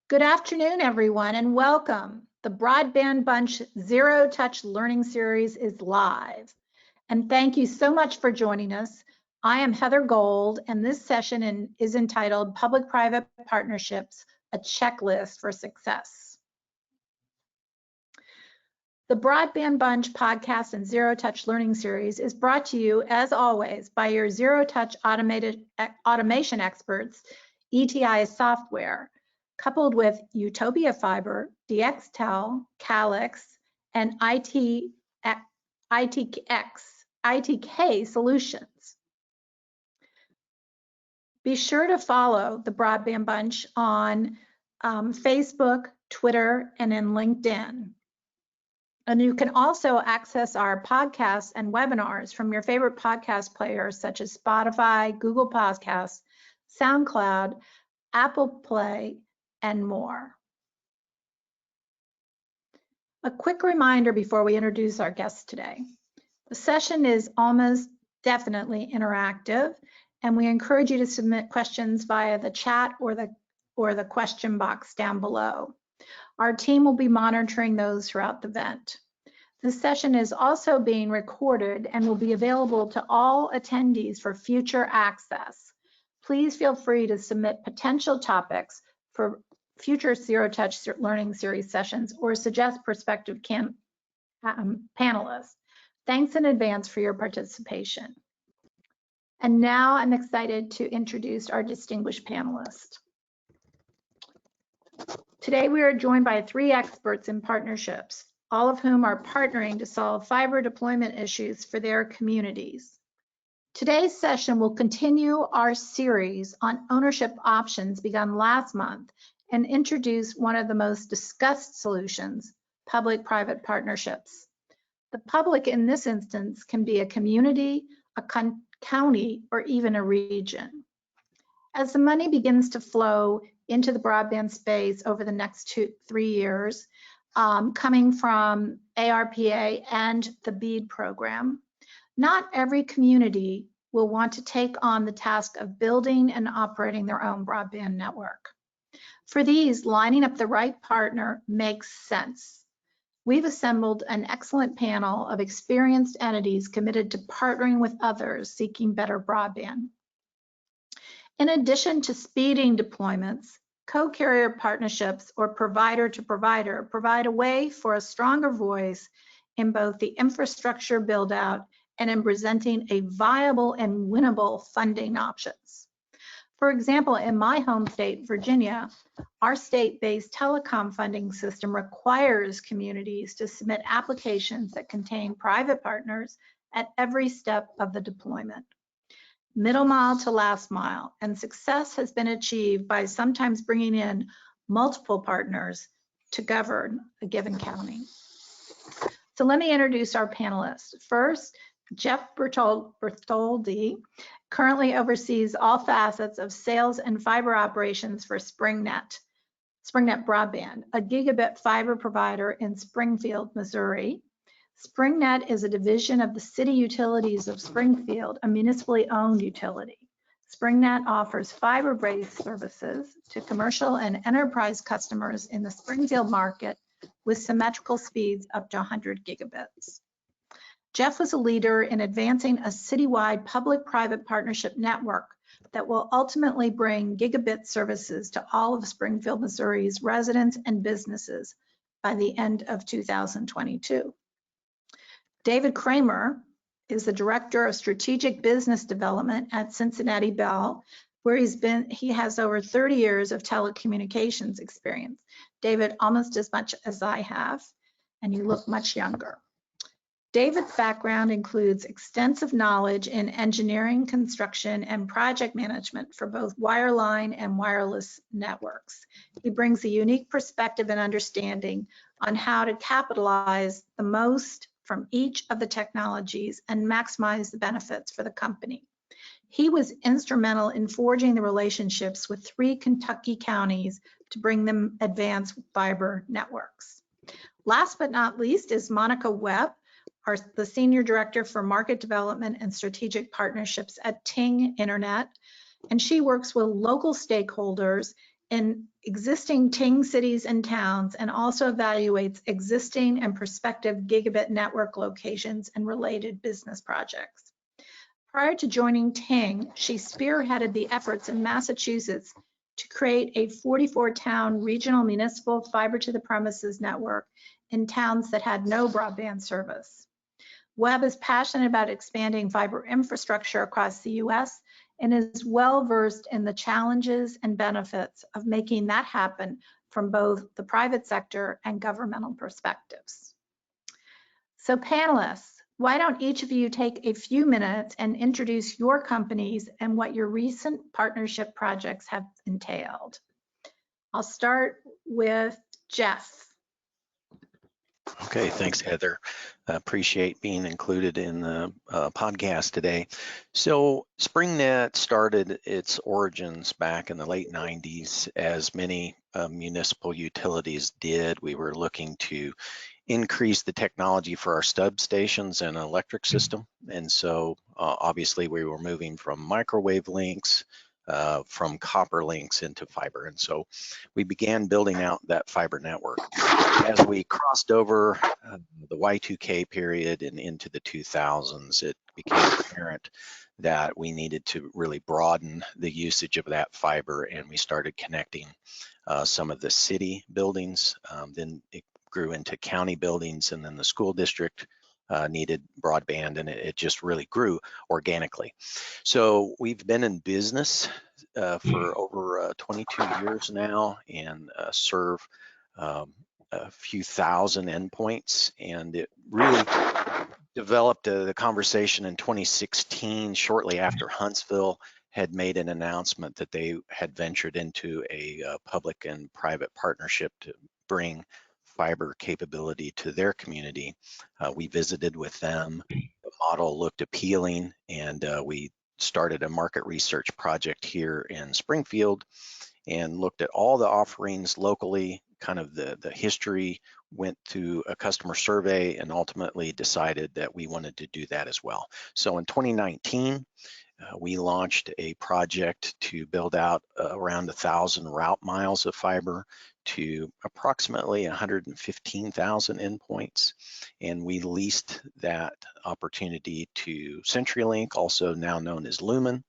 Good afternoon, everyone, and welcome. The Broadband Bunch Zero Touch Learning Series is live. And thank you so much for joining us. I am Heather Gold, and this session is entitled Public-Private Partnerships, a Checklist for Success. The Broadband Bunch podcast and Zero Touch Learning Series is brought to you, as always, by your Zero Touch automation experts, ETI Software, coupled with Utopia Fiber, DXTEL, Calix, and ITK Solutions. Be sure to follow the Broadband Bunch on Facebook, Twitter, and in LinkedIn. And you can also access our podcasts and webinars from your favorite podcast players such as Spotify, Google Podcasts, SoundCloud, Apple Play, and more. A quick reminder before we introduce our guests today. The session is almost definitely interactive, and we encourage you to submit questions via the chat or the question box down below. Our team will be monitoring those throughout the event. This session is also being recorded and will be available to all attendees for future access. Please feel free to submit potential topics for future Zero Touch Learning Series sessions or suggest prospective panelists. Thanks in advance for your participation. And now I'm excited to introduce our distinguished panelists. Today we are joined by 3 experts in partnerships, all of whom are partnering to solve fiber deployment issues for their communities. Today's session will continue our series on ownership options begun last month and introduce one of the most discussed solutions, public-private partnerships. The public in this instance can be a community, a county, or even a region. As the money begins to flow into the broadband space over the next 2-3 years, coming from ARPA and the BEAD program, not every community will want to take on the task of building and operating their own broadband network. For these, lining up the right partner makes sense. We've assembled an excellent panel of experienced entities committed to partnering with others seeking better broadband. In addition to speeding deployments, co-carrier partnerships or provider to provider provide a way for a stronger voice in both the infrastructure build out and in presenting a viable and winnable funding options. For example, in my home state, Virginia, our state-based telecom funding system requires communities to submit applications that contain private partners at every step of the deployment, middle mile to last mile, and success has been achieved by sometimes bringing in multiple partners to govern a given county. So let me introduce our panelists. First, Jeff Bertoldi currently oversees all facets of sales and fiber operations for SpringNet Broadband, a gigabit fiber provider in Springfield, Missouri. SpringNet is a division of the City Utilities of Springfield, a municipally owned utility. SpringNet offers fiber-based services to commercial and enterprise customers in the Springfield market with symmetrical speeds up to 100 gigabits. Jeff was a leader in advancing a citywide public-private partnership network that will ultimately bring gigabit services to all of Springfield, Missouri's residents and businesses by the end of 2022. David Kramer is the Director of Strategic Business Development at Cincinnati Bell, where he has over 30 years of telecommunications experience. David, almost as much as I have, and you look much younger. David's background includes extensive knowledge in engineering, construction, and project management for both wireline and wireless networks. He brings a unique perspective and understanding on how to capitalize the most from each of the technologies and maximize the benefits for the company. He was instrumental in forging the relationships with 3 Kentucky counties to bring them advanced fiber networks. Last but not least is Monica Webb, the Senior Director for Market Development and Strategic Partnerships at Ting Internet, and she works with local stakeholders in existing Ting cities and towns and also evaluates existing and prospective gigabit network locations and related business projects. Prior to joining Ting, she spearheaded the efforts in Massachusetts to create a 44-town regional municipal fiber to the premises network in towns that had no broadband service. Webb is passionate about expanding fiber infrastructure across the U.S. and is well-versed in the challenges and benefits of making that happen from both the private sector and governmental perspectives. So panelists, why don't each of you take a few minutes and introduce your companies and what your recent partnership projects have entailed? I'll start with Jeff. Okay, thanks, Heather. Appreciate being included in the podcast today. So SpringNet started its origins back in the late 90s, as many municipal utilities did. We were looking to increase the technology for our substations and electric system. And so obviously we were moving from microwave links, from copper links into fiber. And so we began building out that fiber network. As we crossed over the Y2K period and into the 2000s, it became apparent that we needed to really broaden the usage of that fiber, and we started connecting some of the city buildings. Then it grew into county buildings, and then the school district needed broadband, and it just really grew organically. So we've been in business for over 22 years now, and serve a few thousand endpoints, and it really developed the conversation in 2016, shortly after Huntsville had made an announcement that they had ventured into a public and private partnership to bring fiber capability to their community. We visited with them. The model looked appealing, and we started a market research project here in Springfield and looked at all the offerings locally, kind of the history, went through a customer survey, and ultimately decided that we wanted to do that as well. So in 2019, we launched a project to build out around 1,000 route miles of fiber to approximately 115,000 endpoints. And we leased that opportunity to CenturyLink, also now known as Lumen,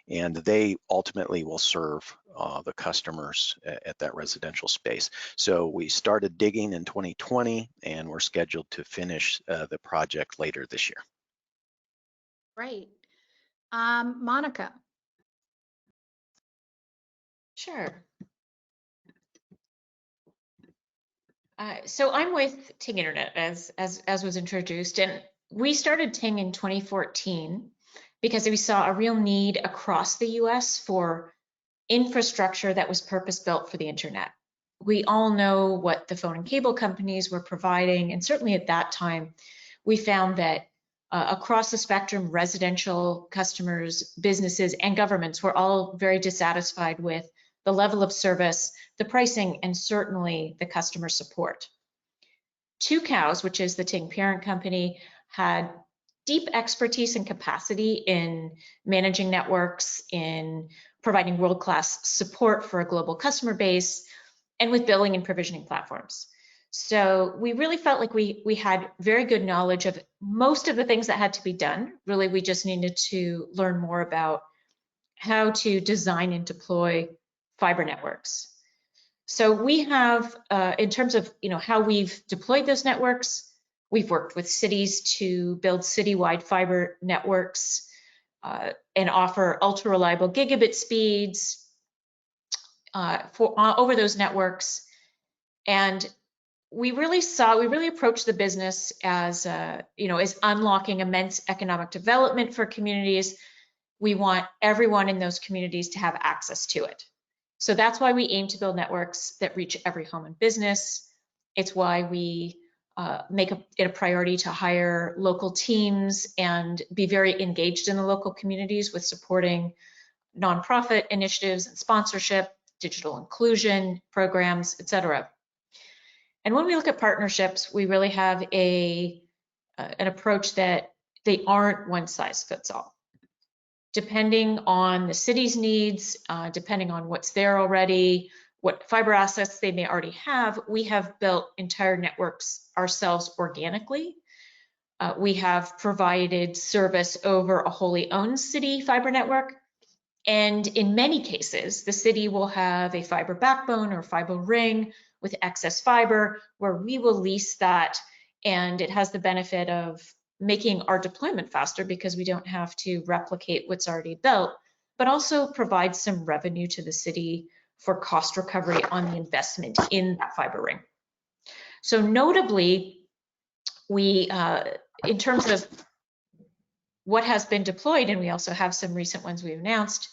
and they ultimately will serve the customers at that residential space. So we started digging in 2020, and we're scheduled to finish the project later this year. Great. Monica. Sure. So I'm with Ting Internet, as was introduced, and we started Ting in 2014 because we saw a real need across the U.S. for infrastructure that was purpose-built for the internet. We all know what the phone and cable companies were providing, and certainly at that time, we found that across the spectrum, residential customers, businesses, and governments were all very dissatisfied with the level of service, the pricing, and certainly the customer support. Two Cows, which is the Ting parent company, had deep expertise and capacity in managing networks, in providing world-class support for a global customer base, and with billing and provisioning platforms. So we really felt like we had very good knowledge of most of the things that had to be done. Really, we just needed to learn more about how to design and deploy fiber networks. So we have, in terms of how we've deployed those networks, we've worked with cities to build citywide fiber networks and offer ultra reliable gigabit speeds over those networks. And we really approached the business as as unlocking immense economic development for communities. We want everyone in those communities to have access to it. So that's why we aim to build networks that reach every home and business. It's why we make it a priority to hire local teams and be very engaged in the local communities with supporting nonprofit initiatives and sponsorship, digital inclusion programs, etc. And when we look at partnerships, we really have an approach that they aren't one size fits all. depending on the city's needs, depending on what's there already, what fiber assets they may already have, we have built entire networks ourselves organically. We have provided service over a wholly owned city fiber network. And in many cases, the city will have a fiber backbone or fiber ring with excess fiber where we will lease that. And it has the benefit of making our deployment faster because we don't have to replicate what's already built, but also provide some revenue to the city for cost recovery on the investment in that fiber ring. So notably, we, in terms of what has been deployed, and we also have some recent ones we've announced,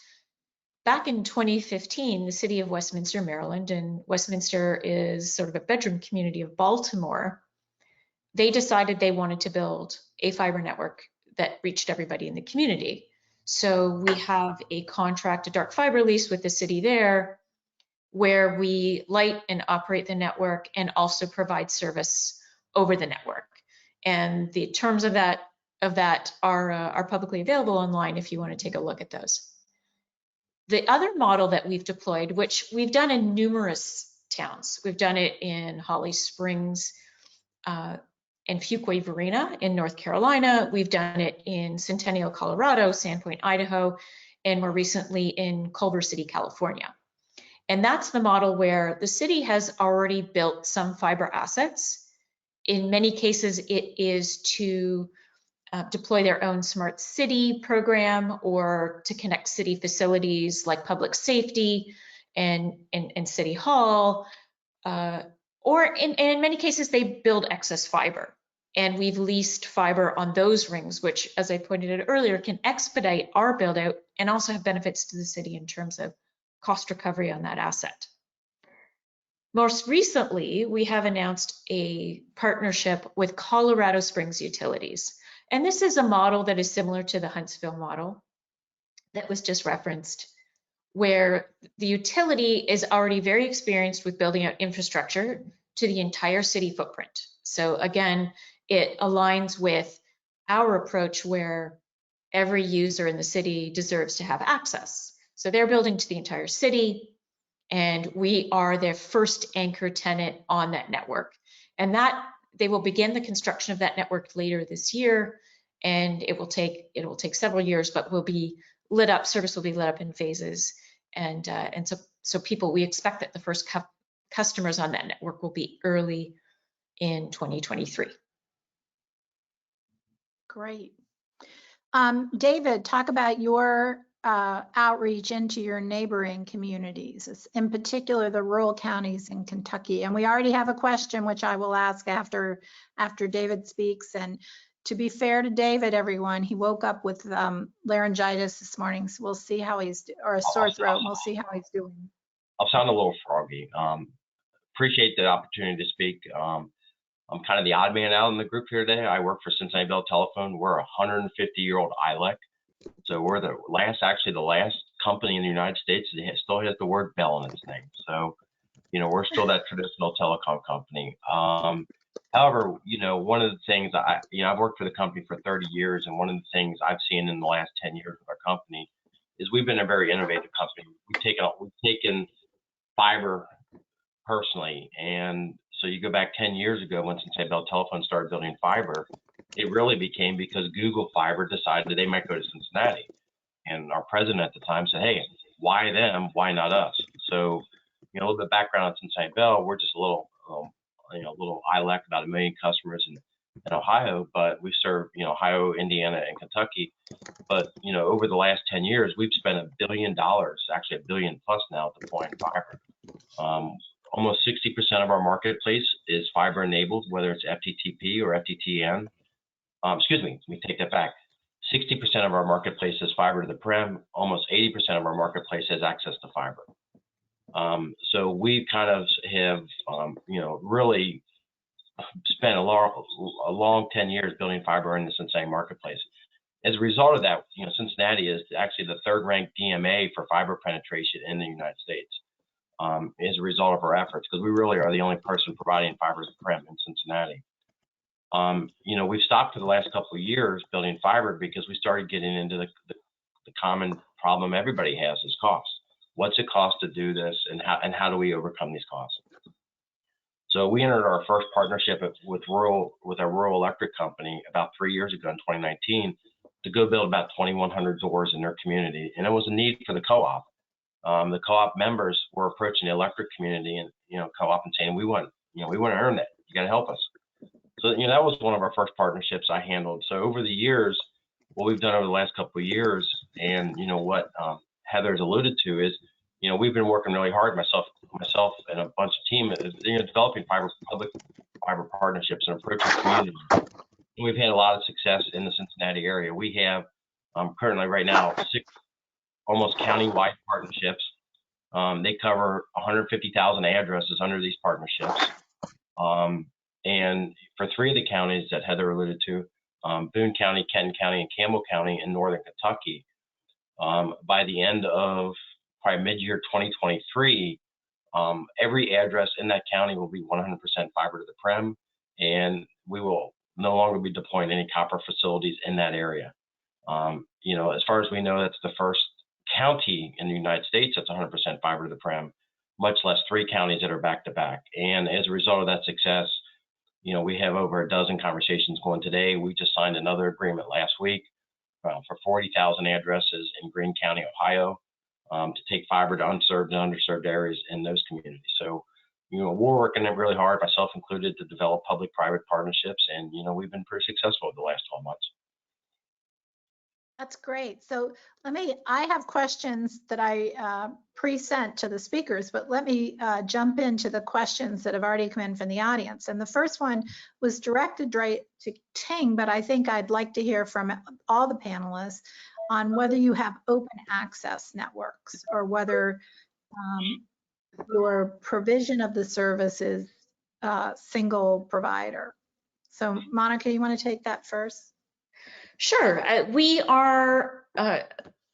back in 2015, the city of Westminster, Maryland, and Westminster is sort of a bedroom community of Baltimore, they decided they wanted to build a fiber network that reached everybody in the community. So we have a contract, a dark fiber lease with the city there, where we light and operate the network and also provide service over the network. And the terms of that are publicly available online if you want to take a look at those. The other model that we've deployed, which we've done in numerous towns, we've done it in Holly Springs, and Fuquay Varina in North Carolina. We've done it in Centennial, Colorado, Sandpoint, Idaho, and more recently in Culver City, California. And that's the model where the city has already built some fiber assets. In many cases, it is to deploy their own smart city program or to connect city facilities like public safety and city hall, or in many cases, they build excess fiber. And we've leased fiber on those rings, which, as I pointed out earlier, can expedite our build out and also have benefits to the city in terms of cost recovery on that asset. Most recently, we have announced a partnership with Colorado Springs Utilities. And this is a model that is similar to the Huntsville model that was just referenced, where the utility is already very experienced with building out infrastructure to the entire city footprint. So again, it aligns with our approach where every user in the city deserves to have access. So they're building to the entire city, and we are their first anchor tenant on that network. And that they will begin the construction of that network later this year, and it will take several years, but will be lit up. Service will be lit up in phases, and so people, we expect that the first customers on that network will be early in 2023. Great. David, talk about your outreach into your neighboring communities, in particular the rural counties in Kentucky. And we already have a question, which I will ask after David speaks. And to be fair to David, everyone, he woke up with laryngitis this morning, so we'll see how he's, or a sore throat, and we'll see how he's doing. I'll sound a little froggy. Appreciate the opportunity to speak. I'm kind of the odd man out in the group here today. I work for Cincinnati Bell Telephone. We're a 150-year-old ILEC. So we're the last company in the United States that still has the word Bell in its name. So, we're still that traditional telecom company. However, one of the things I've worked for the company for 30 years, and one of the things I've seen in the last 10 years with our company is we've been a very innovative company. We've taken fiber personally, and so you go back 10 years ago when Cincinnati Bell Telephone started building fiber, it really became because Google Fiber decided that they might go to Cincinnati. And our president at the time said, hey, why them? Why not us? So, a little bit of background on Cincinnati Bell, we're just a little ILEC, about 1 million customers in Ohio, but we serve, Ohio, Indiana, and Kentucky. But, over the last 10 years, we've spent $1 billion, actually $1 billion plus now, deploying fiber. Almost 60% of our marketplace is fiber enabled, whether it's FTTP or FTTN. Excuse me, let me take that back. 60% of our marketplace is fiber to the prem. Almost 80% of our marketplace has access to fiber. So we kind of have, really spent a long 10 years building fiber in the Cincinnati marketplace. As a result of that, Cincinnati is actually the third-ranked DMA for fiber penetration in the United States. As a result of our efforts, because we really are the only person providing fiber to the prem in Cincinnati. We've stopped for the last couple of years building fiber because we started getting into the the common problem everybody has is cost. What's it cost to do this, and how do we overcome these costs? So we entered our first partnership with a rural electric company about 3 years ago in 2019 to go build about 2,100 doors in their community, and it was a need for the co-op. The co-op members were approaching the electric community and co-op and saying, we want to earn that. You got to help us. So that was one of our first partnerships I handled. So over the years, what we've done over the last couple of years, and what Heather's alluded to is, we've been working really hard, myself and a bunch of team, developing public fiber partnerships and approaching communities. And we've had a lot of success in the Cincinnati area. We have currently right now 6 almost county-wide partnerships. They cover 150,000 addresses under these partnerships. And for 3 of the counties that Heather alluded to, Boone County, Kenton County, and Campbell County in northern Kentucky, by the end of probably mid-year 2023, every address in that county will be 100% fiber to the prem, and we will no longer be deploying any copper facilities in that area. As far as we know, that's the first county in the United States that's 100% fiber to the prem, much less 3 counties that are back to back. And as a result of that success, we have over a dozen conversations going today. We just signed another agreement last week for 40,000 addresses in Greene County, Ohio, to take fiber to unserved and underserved areas in those communities. So, we're working really hard, myself included, to develop public-private partnerships, and we've been pretty successful the last 12 months. That's great. So I have questions that I pre-sent to the speakers, but let me jump into the questions that have already come in from the audience. And the first one was directed right to Ting, but I think I'd like to hear from all the panelists on whether you have open access networks or whether your provision of the service is single provider. So Monica, you want to take that first? Sure. We are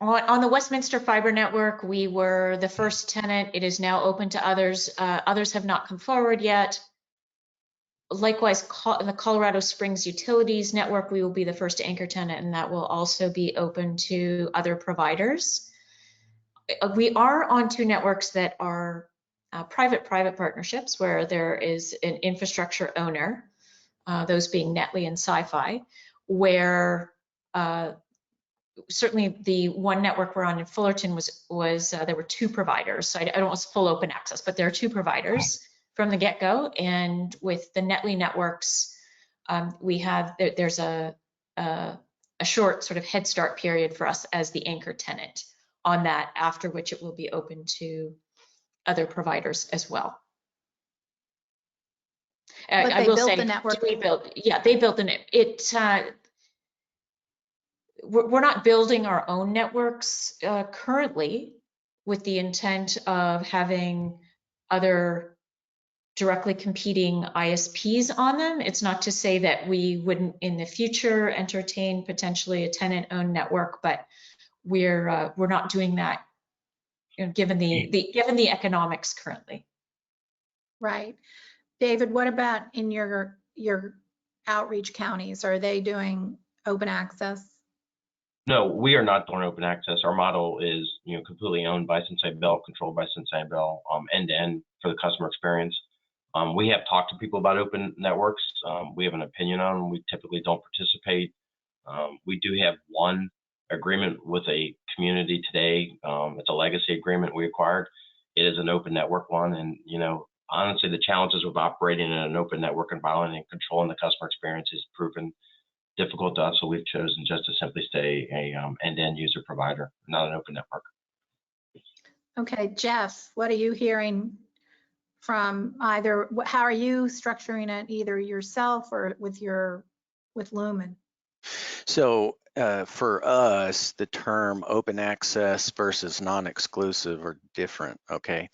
on the Westminster Fiber Network. We were the first tenant. It is now open to others. Others have not come forward yet. Likewise, in the Colorado Springs Utilities Network, we will be the first anchor tenant, and that will also be open to other providers. We are on 2 networks that are private-private partnerships where there is an infrastructure owner, those being Netley and Sci-Fi, where certainly the one network we're on in Fullerton was there were 2 providers. So I don't want full open access, but there are 2 providers from the get-go. And with the Netley networks, there's a short sort of head start period for us as the anchor tenant on that, after which it will be open to other providers as well. But I they will built say, the network. they built it. We're not building our own networks currently with the intent of having other directly competing ISPs on them. It's not to say that we wouldn't in the future entertain potentially a tenant-owned network, but we're not doing that, given the economics currently. Right. David, what about in your outreach counties? Are they doing open access? No, we are not doing open access. Our model is, completely owned by Cincinnati Bell, controlled by Cincinnati Bell, end-to-end for the customer experience. We have talked to people about open networks. We have an opinion on them. We typically don't participate. We do have one agreement with a community today. It's a legacy agreement we acquired. It is an open network one, and honestly, the challenges of operating in an open network environment and controlling the customer experience is proven difficult to us, so we've chosen just to simply stay a end-to-end user provider, not an open network. Okay, Jeff, what are you hearing from either? How are you structuring it, either yourself or with Lumen? So for us, the term open access versus non-exclusive are different, okay?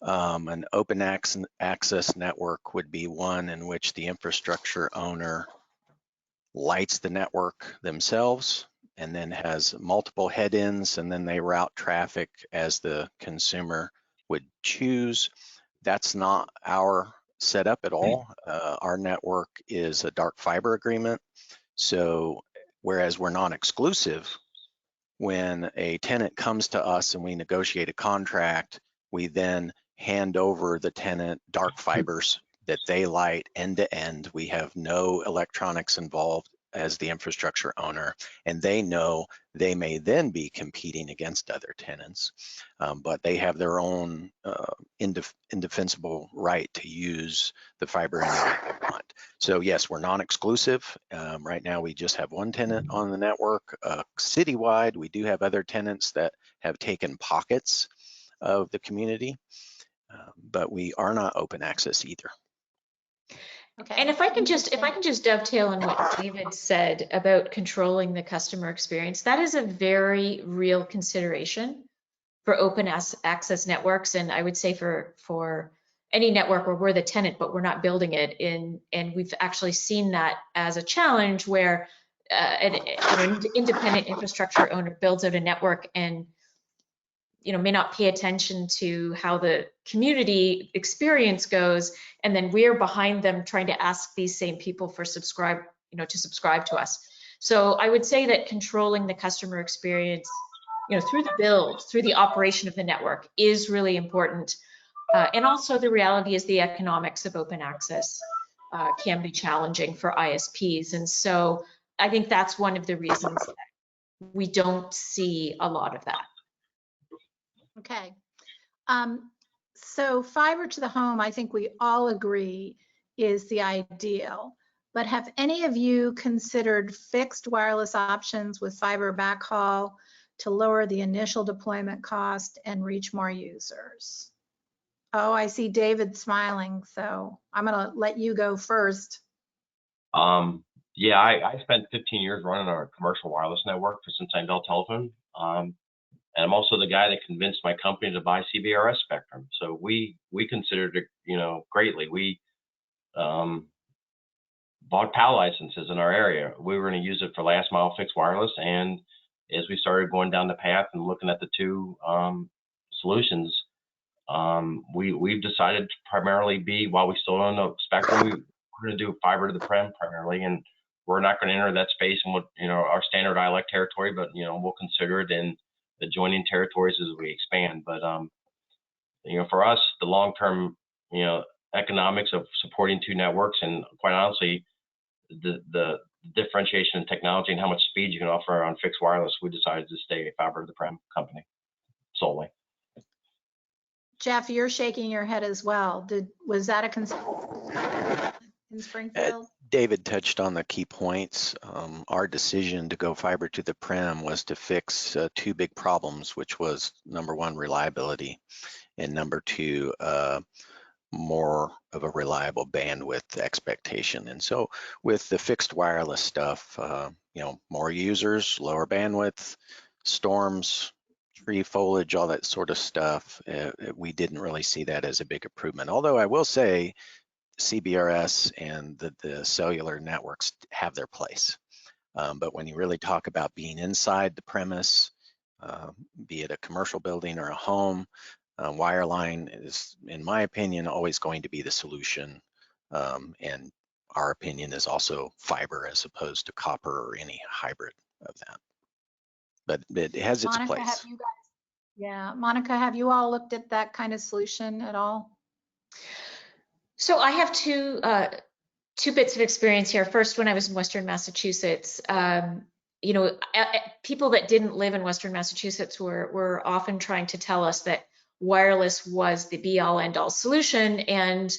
An open access network would be one in which the infrastructure owner lights the network themselves and then has multiple head-ins, and then they route traffic as the consumer would choose. That's not our setup at all. Our network is a dark fiber agreement. So whereas we're non-exclusive, when a tenant comes to us and we negotiate a contract, we then hand over the tenant dark fibers that they light end to end. We have no electronics involved as the infrastructure owner, and they know they may then be competing against other tenants, but they have their own indefensible right to use the fiber any way they want. So yes, we're non-exclusive. Right now we just have one tenant on the network. Citywide, we do have other tenants that have taken pockets of the community, but we are not open access either. Okay. And if I can just dovetail on what David said about controlling the customer experience, that is a very real consideration for open access networks. And I would say for any network where we're the tenant, but we're not building it in, and we've actually seen that as a challenge where an independent infrastructure owner builds out a network and may not pay attention to how the community experience goes, and then we're behind them trying to ask these same people for to subscribe to us. So I would say that controlling the customer experience, through the build, through the operation of the network is really important. And also the reality is the economics of open access can be challenging for ISPs. And so I think that's one of the reasons that we don't see a lot of that. Okay. So fiber to the home, I think we all agree is the ideal. But have any of you considered fixed wireless options with fiber backhaul to lower the initial deployment cost and reach more users? Oh, I see David smiling, so I'm gonna let you go first. Yeah, I spent 15 years running a commercial wireless network for Cincinnati Bell Telephone. And I'm also the guy that convinced my company to buy CBRS spectrum. So we considered it, greatly. We bought PAL licenses in our area. We were going to use it for last mile fixed wireless. And as we started going down the path and looking at the two solutions, we've decided to primarily while we still don't know spectrum, we're going to do fiber to the prem primarily. And we're not going to enter that space in our standard ILEC territory, but, we'll consider it in adjoining territories as we expand. But for us, the long-term economics of supporting two networks, and quite honestly, the differentiation in technology and how much speed you can offer on fixed wireless, we decided to stay a fiber to the prem company solely. Jeff, you're shaking your head as well. Was that a concern in Springfield? David touched on the key points. Our decision to go fiber to the prem was to fix two big problems, which was number one, reliability, and number two, more of a reliable bandwidth expectation. And so with the fixed wireless stuff, more users, lower bandwidth, storms, tree foliage, all that sort of stuff, we didn't really see that as a big improvement. Although I will say CBRS and the cellular networks have their place. But when you really talk about being inside the premise, be it a commercial building or a home, wireline is, in my opinion, always going to be the solution. And our opinion is also fiber as opposed to copper or any hybrid of that. But it has its Monica, place. Monica, have you all looked at that kind of solution at all? So I have two bits of experience here. First, when I was in Western Massachusetts, people that didn't live in Western Massachusetts were often trying to tell us that wireless was the be-all end-all solution, and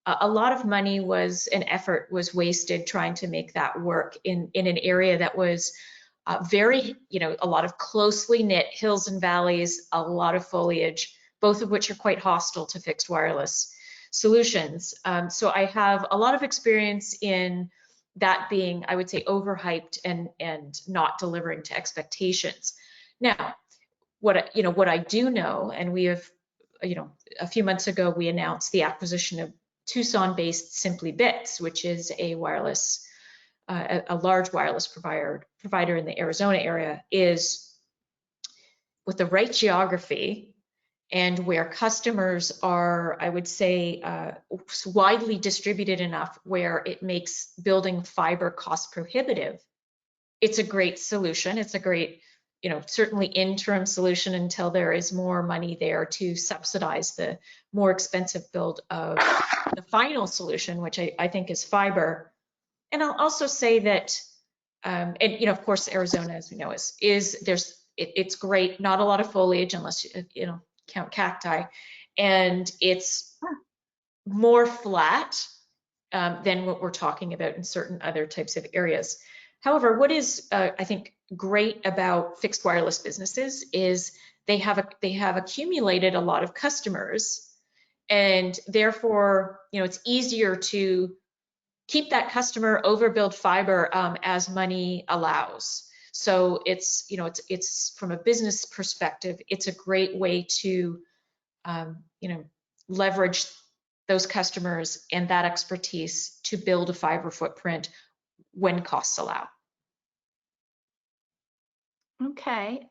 a lot of money and effort was wasted trying to make that work in an area that was very, a lot of closely knit hills and valleys, a lot of foliage, both of which are quite hostile to fixed wireless solutions. So I have a lot of experience in that being, I would say, overhyped and not delivering to expectations. Now, what I do know, and we have, a few months ago, we announced the acquisition of Tucson-based Simply Bits, which is a wireless, a large wireless provider in the Arizona area, is with the right geography and where customers are, I would say, widely distributed enough where it makes building fiber cost prohibitive. It's a great solution. It's a great certainly interim solution until there is more money there to subsidize the more expensive build of the final solution, which I think is fiber. And I'll also say that, and of course, Arizona, as we know, it's great. Not a lot of foliage unless you count cacti, and it's more flat than what we're talking about in certain other types of areas. However, what is I think great about fixed wireless businesses is they have accumulated a lot of customers, and therefore it's easier to keep that customer, overbuild fiber as money allows. So it's from a business perspective, it's a great way to leverage those customers and that expertise to build a fiber footprint when costs allow. Okay.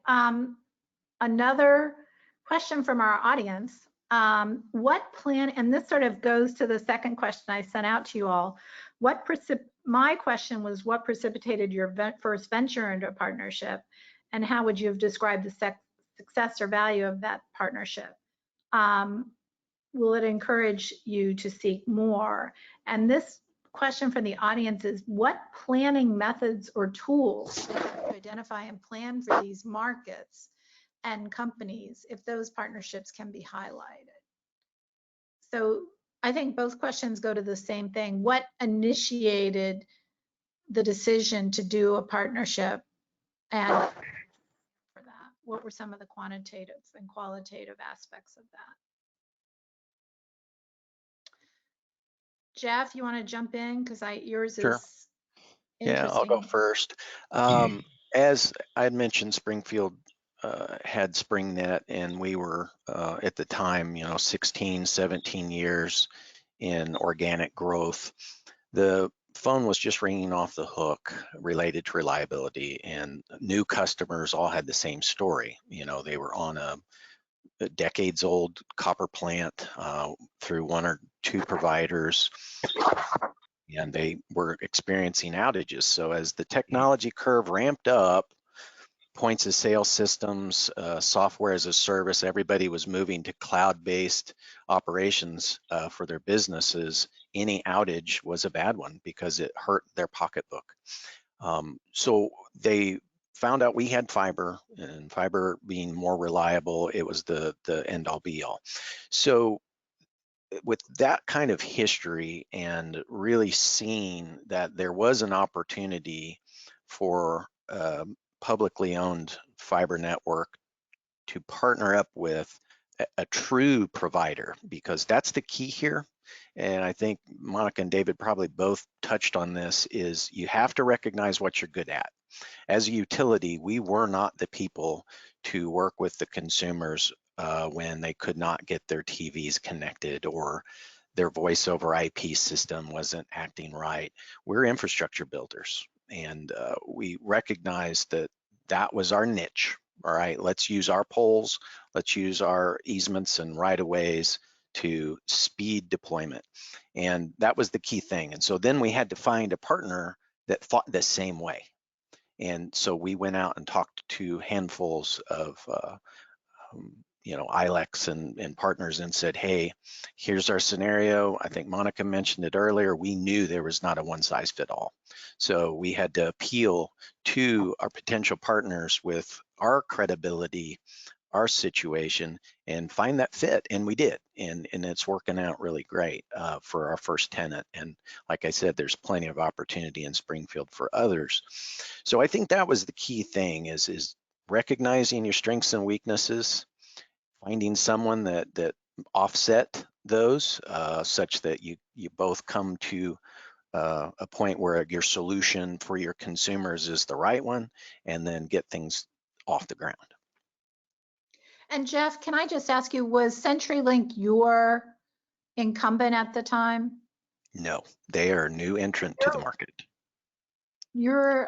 Another question from our audience. What plan, and this sort of goes to the second question I sent out to you all. My question was, what precipitated your first venture into a partnership, and how would you have described the success or value of that partnership? Will it encourage you to seek more? And this question from the audience is, what planning methods or tools to identify and plan for these markets and companies, if those partnerships can be highlighted? So I think both questions go to the same thing. What initiated the decision to do a partnership, and for that, what were some of the quantitative and qualitative aspects of that? Jeff, you want to jump in? Because yours is Sure. Yeah, I'll go first. As I had mentioned, Springfield had SpringNet, and we were at the time, 16, 17 years in organic growth. The phone was just ringing off the hook related to reliability, and new customers all had the same story. They were on a decades old copper plant through one or two providers, and they were experiencing outages. So as the technology curve ramped up, points of sale systems, software as a service, everybody was moving to cloud-based operations for their businesses. Any outage was a bad one because it hurt their pocketbook. So they found out we had fiber, and fiber being more reliable, it was the end all be all. So with that kind of history and really seeing that there was an opportunity for publicly owned fiber network to partner up with a true provider, because that's the key here. And I think Monica and David probably both touched on this, is you have to recognize what you're good at. As a utility, we were not the people to work with the consumers when they could not get their TVs connected or their voice over IP system wasn't acting right. We're infrastructure builders, and we recognized that that was our niche. All right, let's use our poles, let's use our easements and right-of-ways to speed deployment. And that was the key thing. And so then we had to find a partner that thought the same way. And so we went out and talked to handfuls of ILECs and partners and said, hey, here's our scenario. I think Monica mentioned it earlier. We knew there was not a one size fit all. So we had to appeal to our potential partners with our credibility, our situation, and find that fit, and we did, and it's working out really great for our first tenant. And like I said, there's plenty of opportunity in Springfield for others. So I think that was the key thing, is recognizing your strengths and weaknesses, finding someone that offset those such that you both come to a point where your solution for your consumers is the right one, and then get things off the ground. And Jeff, can I just ask you, was CenturyLink your incumbent at the time? No, they are a new entrant to the market. Your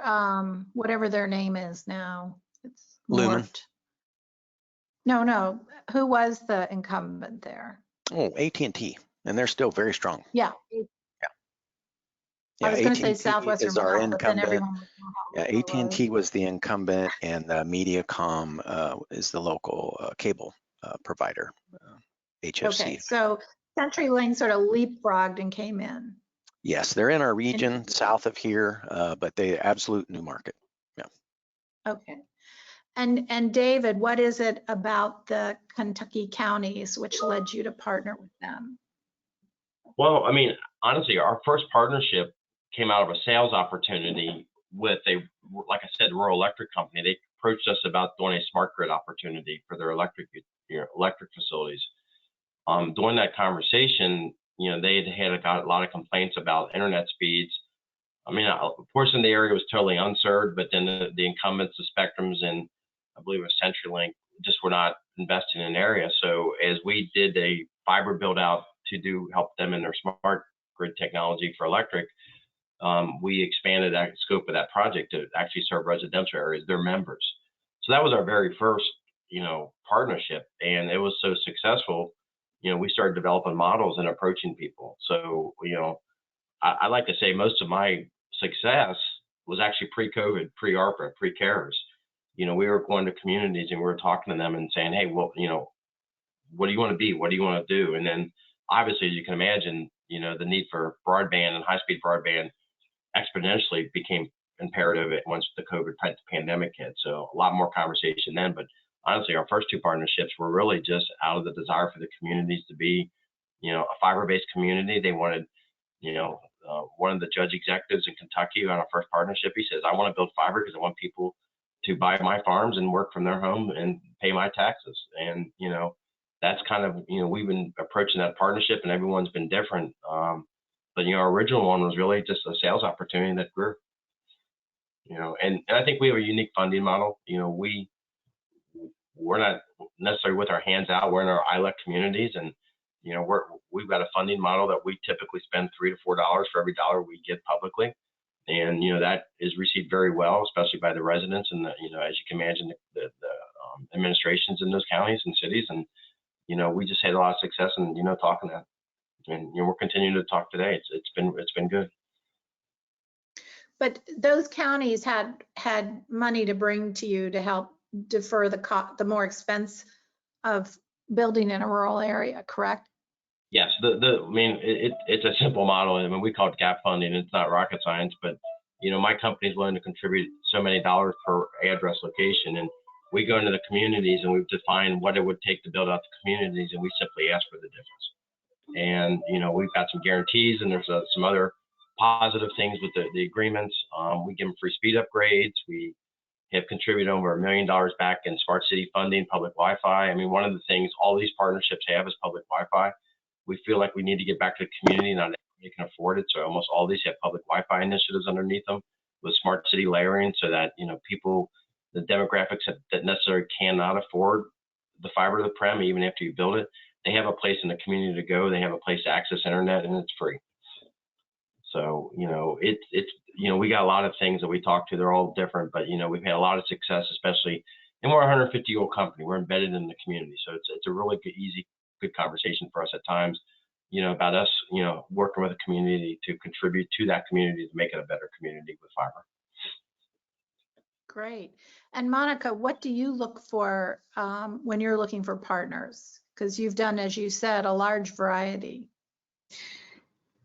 whatever their name is now, it's Lumen. morphed. No. Who was the incumbent there? Oh, AT&T, and they're still very strong. Yeah. I was going to say AT&T Southwestern is will our help, but then incumbent. everyone will Yeah, AT&T was the incumbent, and Mediacom is the local cable provider, HFC. Okay, so CenturyLink sort of leapfrogged and came in. Yes, they're in our region south of here, but they absolute new market. Yeah. Okay. And David, what is it about the Kentucky counties which led you to partner with them? Well, I mean, honestly, our first partnership came out of a sales opportunity with like I said, rural electric company. They approached us about doing a smart grid opportunity for their electric facilities. During that conversation, they had got a lot of complaints about internet speeds. I mean, a portion of the area was totally unserved, but then the incumbents, the Spectrums, and I believe it was CenturyLink, just were not investing in an area. So as we did a fiber build out to help them in their smart grid technology for electric, we expanded that scope of that project to actually serve residential areas, their members. So that was our very first, partnership, and it was so successful. We started developing models and approaching people. So, I like to say most of my success was actually pre-COVID, pre-ARPA, pre-CARES. We were going to communities and we were talking to them and saying, hey, well, what do you want to be? What do you want to do? And then obviously, as you can imagine, the need for broadband and high-speed broadband exponentially became imperative once the COVID pandemic hit. So a lot more conversation then. But honestly, our first two partnerships were really just out of the desire for the communities to be, a fiber-based community. They wanted, one of the judge executives in Kentucky on our first partnership, he says, I want to build fiber because I want people to buy my farms and work from their home and pay my taxes. And, that's kind of, we've been approaching that partnership and everyone's been different. But, our original one was really just a sales opportunity that grew, and I think we have a unique funding model. We're not necessarily with our hands out. We're in our ILEC communities, and we've got a funding model that we typically spend $3 to $4 for every dollar we get publicly, and that is received very well, especially by the residents and as you can imagine, the administrations in those counties and cities, and we just had a lot of success in talking to them, and we're continuing to talk today. It's been good. But those counties had money to bring to you to help defer the more expense of building in a rural area, correct? Yes, it's a simple model. I mean, we call it gap funding. It's not rocket science, but my company is willing to contribute so many dollars per address location, and we go into the communities and we've defined what it would take to build out the communities, and we simply ask for the difference. And we've got some guarantees, and there's some other positive things with the agreements. We give them free speed upgrades. We have contributed over $1 million back in smart city funding, public Wi-Fi. I mean, one of the things all these partnerships have is public Wi-Fi. We feel like we need to get back to the community, not everybody can afford it. So almost all these have public Wi-Fi initiatives underneath them with smart city layering, so that people, the demographics that necessarily cannot afford the fiber to the prem, even after you build it, they have a place in the community to go. They have a place to access internet, and it's free. So, we got a lot of things that we talk to. They're all different, but, we've had a lot of success, especially, and we're a 150-year-old company. We're embedded in the community. So it's a really good, easy, good conversation for us at times, about us, working with the community to contribute to that community to make it a better community with fiber. Great. And Monica, what do you look for when you're looking for partners? Because you've done, as you said, a large variety.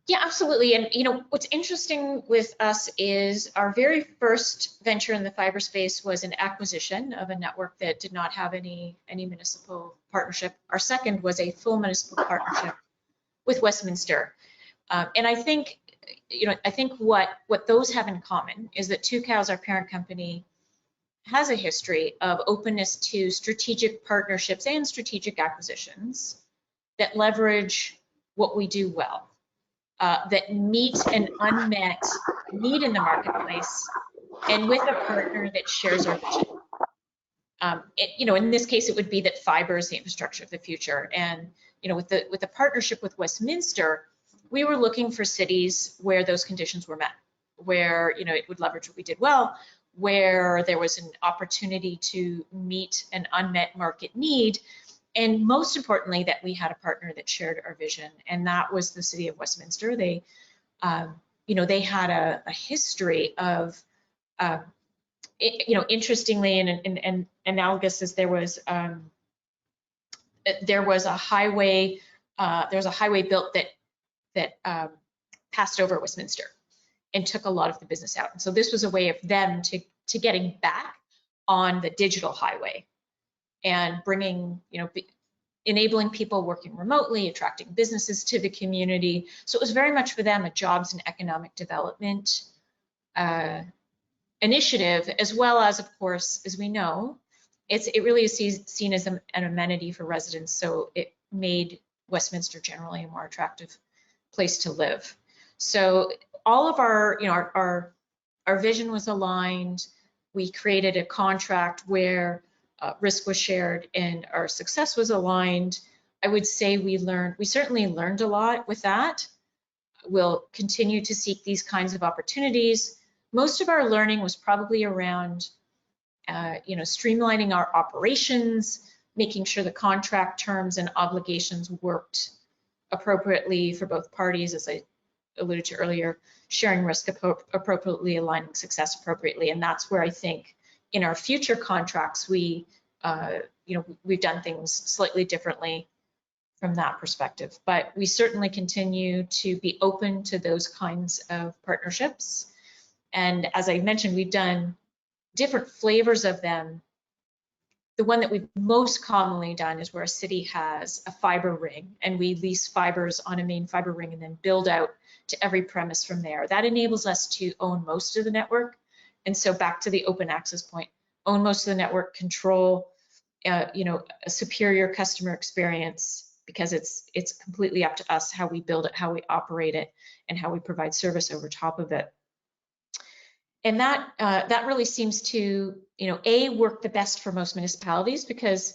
Yeah, absolutely. And what's interesting with us is our very first venture in the fiber space was an acquisition of a network that did not have any municipal partnership. Our second was a full municipal partnership with Westminster. And I think what those have in common is that Tucows, our parent company, has a history of openness to strategic partnerships and strategic acquisitions that leverage what we do well, that meet an unmet need in the marketplace, and with a partner that shares our vision. In this case, it would be that fiber is the infrastructure of the future. And with the partnership with Westminster, we were looking for cities where those conditions were met, where it would leverage what we did well, where there was an opportunity to meet an unmet market need, and most importantly, that we had a partner that shared our vision, and that was the city of Westminster. They they had a history of, interestingly and analogous as there was a highway built that passed over Westminster and took a lot of the business out. And so this was a way of them to getting back on the digital highway and bringing, enabling people working remotely, attracting businesses to the community. So it was very much for them a jobs and economic development initiative, as well as, of course, as we know, it really is seen as an amenity for residents. So it made Westminster generally a more attractive place to live. So all of our vision was aligned. We created a contract where risk was shared and our success was aligned. I would say we certainly learned a lot with that. We'll continue to seek these kinds of opportunities. Most of our learning was probably around, streamlining our operations, making sure the contract terms and obligations worked appropriately for both parties, as I alluded to earlier, sharing risk appropriately, aligning success appropriately. And that's where I think in our future contracts, we've done things slightly differently from that perspective. But we certainly continue to be open to those kinds of partnerships. And as I mentioned, we've done different flavors of them. The one that we've most commonly done is where a city has a fiber ring and we lease fibers on a main fiber ring and then build out to every premise from there. That enables us to own most of the network. And so back to the open access point, own most of the network, control, a superior customer experience, because it's completely up to us how we build it, how we operate it, and how we provide service over top of it. And that really seems to, work the best for most municipalities, because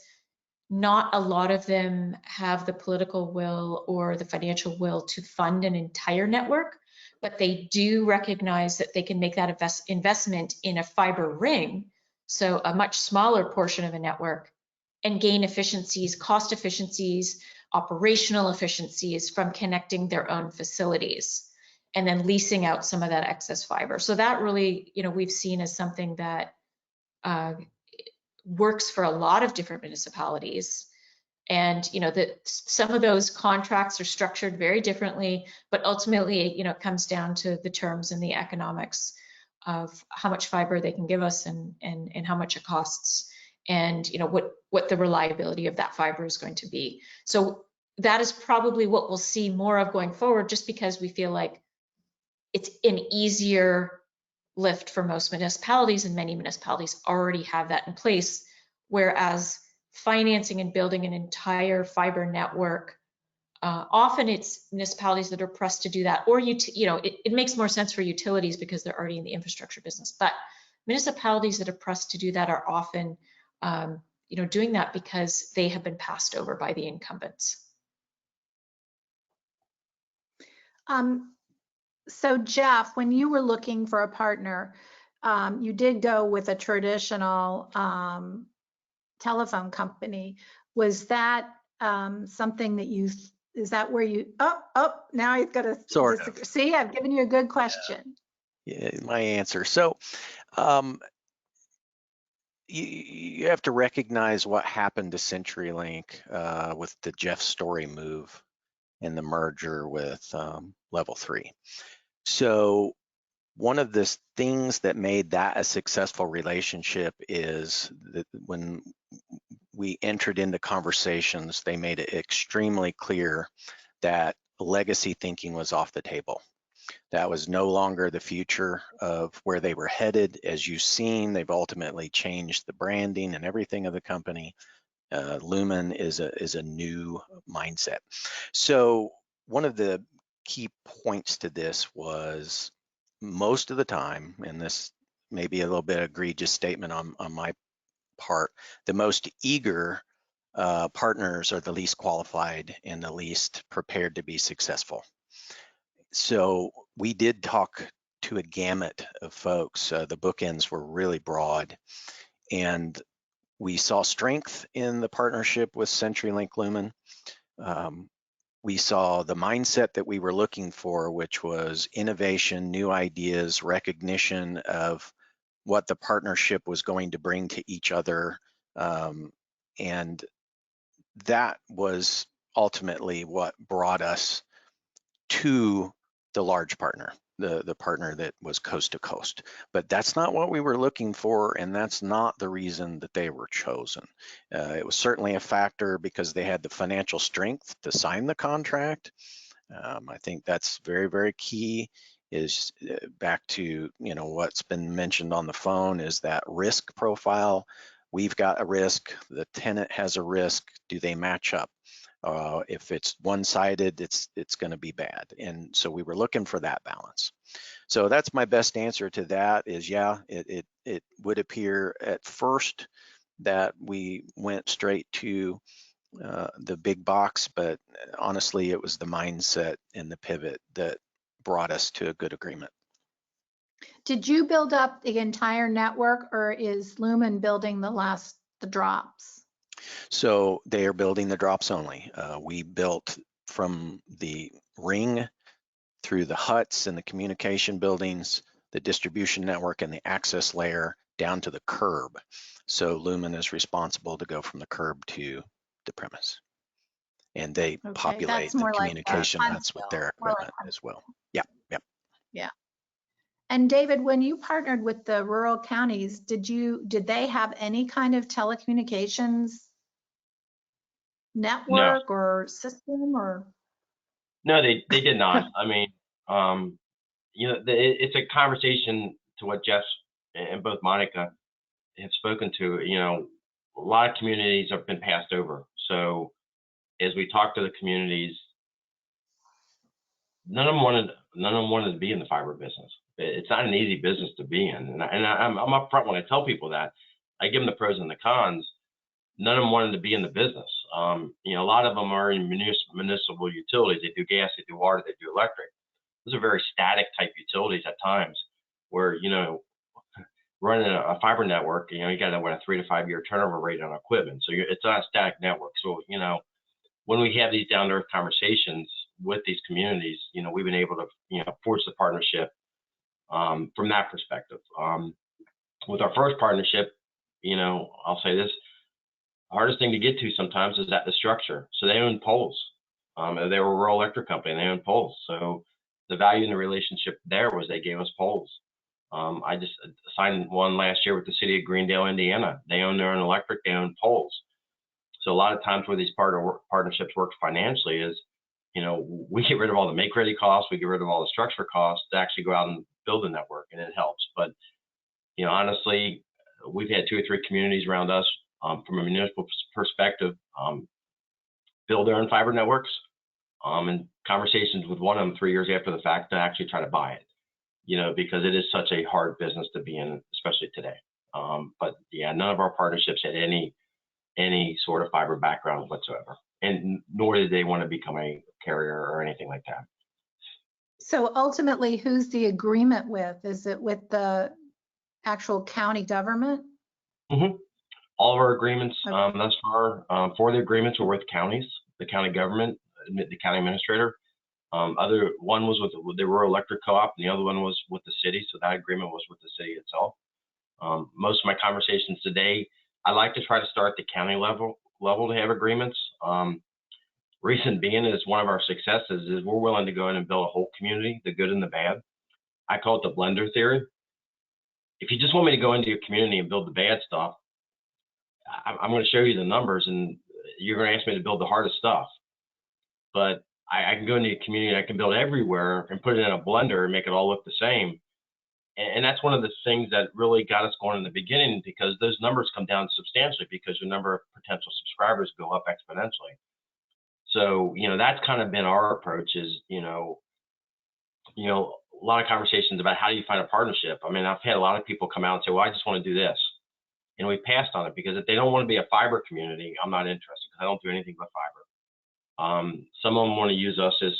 not a lot of them have the political will or the financial will to fund an entire network, but they do recognize that they can make that investment in a fiber ring, so a much smaller portion of a network, and gain efficiencies, cost efficiencies, operational efficiencies from connecting their own facilities and then leasing out some of that excess fiber. So that really, we've seen as something that works for a lot of different municipalities. And, some of those contracts are structured very differently, but ultimately, it comes down to the terms and the economics of how much fiber they can give us and how much it costs, and, what the reliability of that fiber is going to be. So that is probably what we'll see more of going forward, just because we feel like it's an easier lift for most municipalities, and many municipalities already have that in place. Whereas financing and building an entire fiber network, often it's municipalities that are pressed to do that, or it makes more sense for utilities because they're already in the infrastructure business. But municipalities that are pressed to do that are often, doing that because they have been passed over by the incumbents. So Jeff, when you were looking for a partner, you did go with a traditional telephone company. Was that something that is that where you, now I've got to Sort of. See, I've given you a good question. Yeah, my answer. So you have to recognize what happened to CenturyLink with the Jeff Story move and the merger with Level 3. So one of the things that made that a successful relationship is that when we entered into conversations, they made it extremely clear that legacy thinking was off the table. That was no longer the future of where they were headed. As you've seen, they've ultimately changed the branding and everything of the company. Lumen is a new mindset. So one of the key points to this was, most of the time, and this may be a little bit egregious statement on my part, the most eager partners are the least qualified and the least prepared to be successful. So we did talk to a gamut of folks. The bookends were really broad, and we saw strength in the partnership with CenturyLink Lumen. we saw the mindset that we were looking for, which was innovation, new ideas, recognition of what the partnership was going to bring to each other. And that was ultimately what brought us to the large partner, the partner that was coast to coast. But that's not what we were looking for, and that's not the reason that they were chosen. It was certainly a factor because they had the financial strength to sign the contract. I think that's very, very key, is back to, you know, what's been mentioned on the phone, is that risk profile. We've got a risk, the tenant has a risk, do they match up? If it's one-sided, it's going to be bad. And so we were looking for that balance. So that's my best answer to that, is yeah, it would appear at first that we went straight to the big box, but honestly, it was the mindset and the pivot that brought us to a good agreement. Did you build up the entire network, or is Lumen building the drops? So they are building the drops only. We built from the ring through the huts and the communication buildings, the distribution network and the access layer down to the curb. So Lumen is responsible to go from the curb to the premise. And they populate the communication huts with their equipment as well. Yeah. And David, when you partnered with the rural counties, did they have any kind of telecommunications network or system, or? No, they did not. I mean, you know, it's a conversation to what Jess and both Monica have spoken to. You know, a lot of communities have been passed over. So as we talk to the communities, none of them wanted to be in the fiber business. It's not an easy business to be in, and I'm upfront when I tell people that. I give them the pros and the cons. None of them wanted to be in the business. You know, a lot of them are in municipal utilities. They do gas, they do water, they do electric. Those are very static type utilities at times, where, you know, running a fiber network, you know, you got to a 3 to 5 year turnover rate on equipment. So it's not a static network. So, you know, when we have these down to earth conversations with these communities, you know, we've been able to, you know, forge the partnership from that perspective. With our first partnership, you know, I'll say this: hardest thing to get to sometimes is that the structure. So they own poles. They were a rural electric company, and they owned poles. So the value in the relationship there was they gave us poles. I just signed one last year with the city of Greendale, Indiana. They own their own electric, they own poles. So a lot of times where these partnerships work financially is, you know, we get rid of all the make-ready costs, we get rid of all the structure costs to actually go out and build a network, and it helps. But, you know, honestly, we've had 2 or 3 communities around us from a municipal perspective build their own fiber networks, and conversations with one of them 3 years after the fact to actually try to buy it, you know, because it is such a hard business to be in, especially today. But yeah, none of our partnerships had any sort of fiber background whatsoever, and nor did they want to become a carrier or anything like that. So ultimately, who's the agreement with? Is it with the actual county government? Mm-hmm. All of our agreements thus far, 4 of the agreements were with counties, the county government, the county administrator. One was with the rural electric co-op, and the other one was with the city. So that agreement was with the city itself. Most of my conversations today, I like to try to start at the county level to have agreements. Reason being is one of our successes is we're willing to go in and build a whole community, the good and the bad. I call it the blender theory. If you just want me to go into your community and build the bad stuff, I'm going to show you the numbers, and you're going to ask me to build the hardest stuff. But I can go into a community, I can build everywhere and put it in a blender and make it all look the same. And that's one of the things that really got us going in the beginning, because those numbers come down substantially because your number of potential subscribers go up exponentially. So, you know, that's kind of been our approach is, you know, a lot of conversations about how do you find a partnership. I mean, I've had a lot of people come out and say, well, I just want to do this. And we passed on it because if they don't want to be a fiber community, I'm not interested, because I don't do anything but fiber. Some of them want to use us as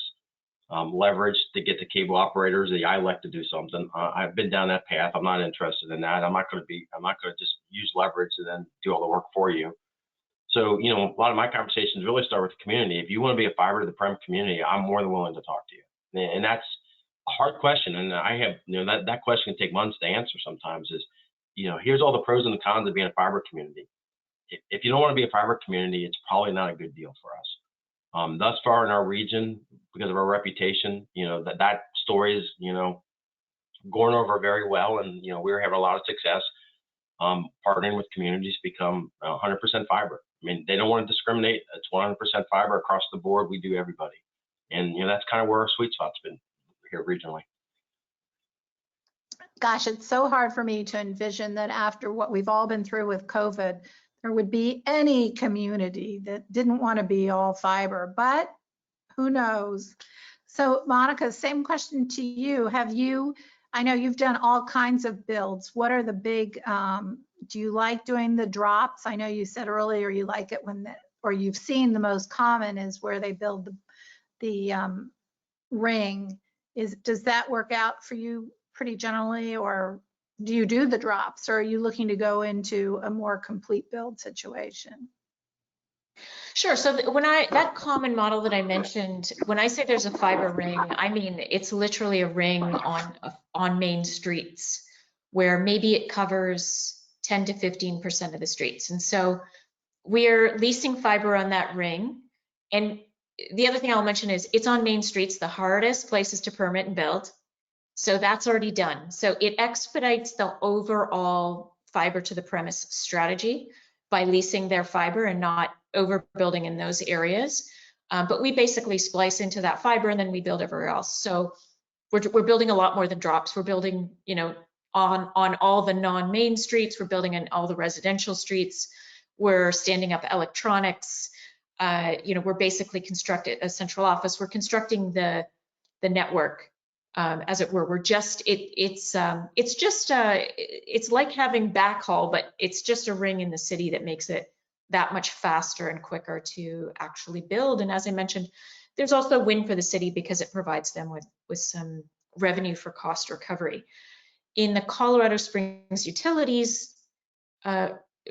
leverage to get the cable operators, the ILEC to do something. I've been down that path. I'm not interested in that. I'm not going to just use leverage and then do all the work for you. So, you know, a lot of my conversations really start with the community. If you want to be a fiber to the prem community, I'm more than willing to talk to you. And that's a hard question. And I have, you know, that question can take months to answer sometimes is, you know, here's all the pros and the cons of being a fiber community. If you don't want to be a fiber community, it's probably not a good deal for us. Thus far in our region, because of our reputation, you know, that story is, you know, going over very well. And, you know, we're having a lot of success partnering with communities to become 100% fiber. I mean, they don't want to discriminate. It's 100% fiber across the board. We do everybody. And, you know, that's kind of where our sweet spot's been here regionally. Gosh, it's so hard for me to envision that after what we've all been through with COVID, there would be any community that didn't want to be all fiber, but who knows? So Monica, same question to you. I know you've done all kinds of builds. What are the big, do you like doing the drops? I know you said earlier you like it when, or you've seen the most common is where they build the ring. Does that work out for you pretty generally, or do you do the drops, or are you looking to go into a more complete build situation? Sure. So that common model that I mentioned, when I say there's a fiber ring, I mean it's literally a ring on main streets where maybe it covers 10 to 15% of the streets. And so we're leasing fiber on that ring. And the other thing I'll mention is it's on main streets, the hardest places to permit and build. So that's already done. So it expedites the overall fiber to the premise strategy by leasing their fiber and not overbuilding in those areas. But we basically splice into that fiber and then we build everywhere else. So we're building a lot more than drops. We're building, you know, on all the non-main streets. We're building in all the residential streets. We're standing up electronics. You know, we're basically constructing a central office. We're constructing the network, as it were. We're just it's like having backhaul, but it's just a ring in the city that makes it that much faster and quicker to actually build. And as I mentioned, there's also a win for the city because it provides them with some revenue for cost recovery. In the Colorado Springs utilities